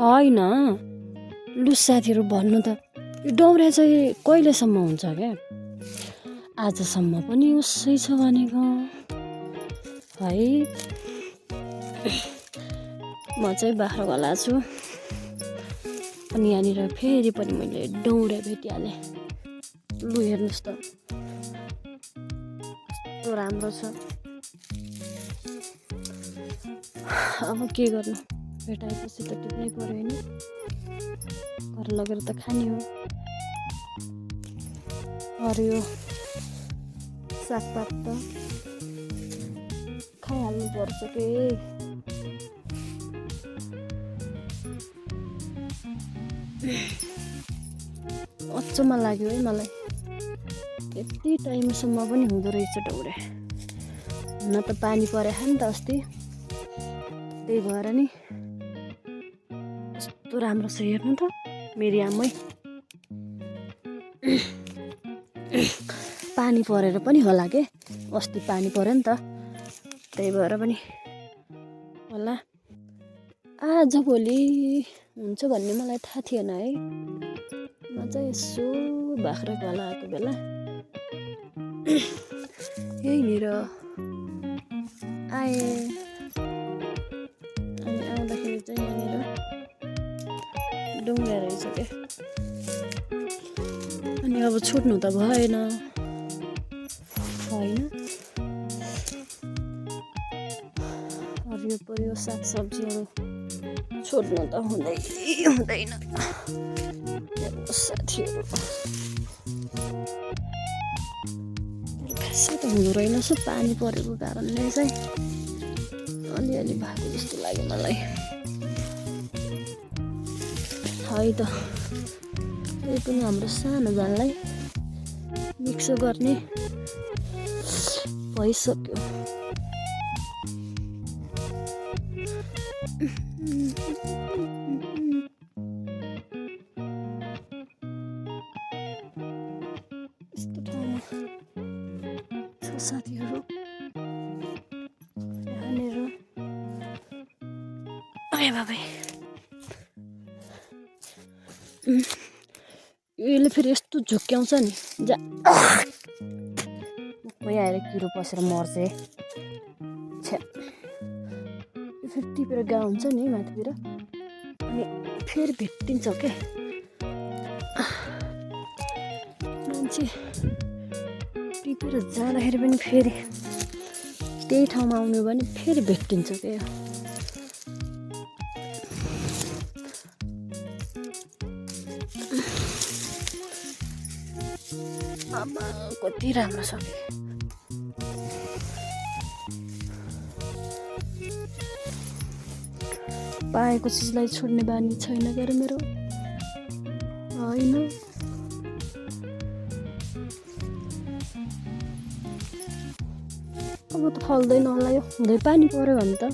होइन लु साथीहरू भन्नु त यो दौरा चाहिँ कहिलेसम्म हुन्छ क्या आजसम्म पनि उसै छ भनेको है म चाहिँ बाख्राकोला छु अनि यहाँनिर फेरि पनि मैले दौरा भेटिहालेँ लु हेर्नुहोस् त कस्तो राम्रो छ अब के गर्नु भेटाएपछि त टिप्नै पर्यो होइन घर लगेर त खाने हो हरियो सागपात त खाइहाल्नु पर्छ के अचम्म लाग्यो है मलाई यति टाइमसम्म पनि हुँदो रहेछ दौरा हुन त पानी परेको नि त अस्ति त्यही भएर नि कस्तो राम्रो छ हेर्नु त मेरो आमै पानी परेर पनि होला के अस्ति पानी पर्यो नि त त्यही भएर पनि होला आज भोलि हुन्छ भन्ने मलाई थाहा थिएन है म चाहिँ यसो बाख्राकोला आएको बेला यहीँनिर आएँ अनि आउँदाखेरि चाहिँ यहाँनिर डुङ्गा रहेछ क्या अनि अब छुट्नु त भएन होइन हरियो परियो सागसब्जीहरू छोड्नु त हुँदैन साथीहरू खासै त हुँदो रहेनछ पानी परेको कारणले चाहिँ अलिअलि भएको जस्तो लाग्यो मलाई है त त्यही पनि हाम्रो सानो जानलाई मिक्स गर्ने भइसक्यो यस्तो ठाउँमा छ साथीहरू यहाँनिर अरे बाबा यसले फेरि यस्तो झुक्क्याउँछ नि जा कोही आएर किरो पसेर मर्छ छ्या यो फेरि टिपेर गाउँ हुन्छ नि माथितिर अनि फेरि भेटिन्छ क्या मान्छे टिपेर जाँदाखेरि पनि फेरि त्यही ठाउँमा आउनु भने फेरि भेटिन्छ क्या आमा कति राम्रो छ पाएको चिजलाई छोड्ने बानी छैन क्या मेरो होइन अब त फल्दैन होला यो हुँदै पानी पर्यो भने त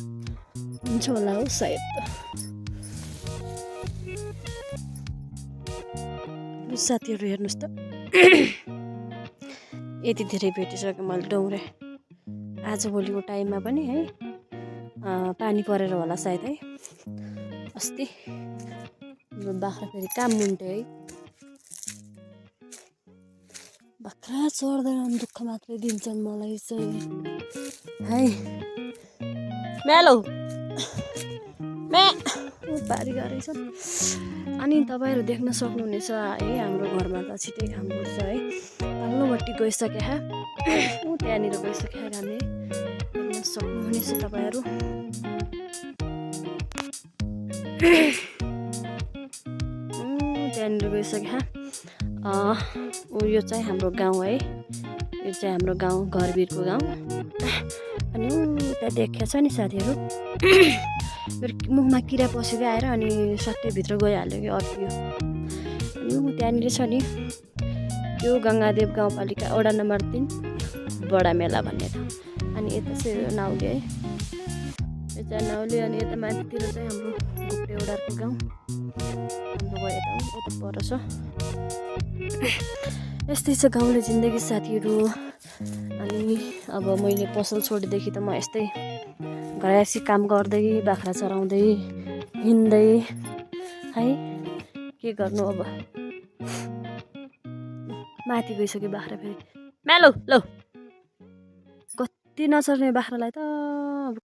हुन्छ होला हो सायद त साथीहरू हेर्नुहोस् त यति धेरै भेटिसक्यो मैले दौरा आजभोलिको टाइममा पनि है पानी परेर होला सायद है अस्ति बाख्रा फेरि काम मुन्टे है बाख्रा चढ्दैन दुःख मात्रै दिन्छन् मलाई चाहिँ है म्यालो म्या पारी गरेछ अनि तपाईँहरू देख्न सक्नुहुनेछ है हाम्रो घरमा त छिटै घाम पर्छ है पल्लोपट्टि गइसक्यो त्यहाँनिर गइसक्यो घामले देख्न सक्नुहुनेछ तपाईँहरू त्यहाँनिर गइसक्यो यो चाहिँ हाम्रो गाउँ है यो चाहिँ हाम्रो गाउँ घरभिरको गाउँ अनि त्यहाँ देखेको छ नि साथीहरू मुखमा किरा पसेर आएर अनि सट्टै भित्र गइहाल्यो कि अड्कियो अनि त्यहाँनिर छ नि यो गङ्गादेव गाउँपालिका वडा नम्बर 3 बडा मेला भन्ने ठाउँ अनि यता चाहिँ नाउली है यो चाहिँ नाउली अनि यता माथितिर चाहिँ हाम्रो घुप्टे ओडारको गाउँ हाम्रो यता पर छ यस्तै छ गाउँले जिन्दगी साथीहरू अनि अब मैले पसल छोडेदेखि त म यस्तै घरैसी काम गर्दै बाख्रा चराउँदै हिँड्दै है के गर्नु अब माथि गइसक्यो बाख्रा फेरि म्यालो लौ कति नचर्ने बाख्रालाई त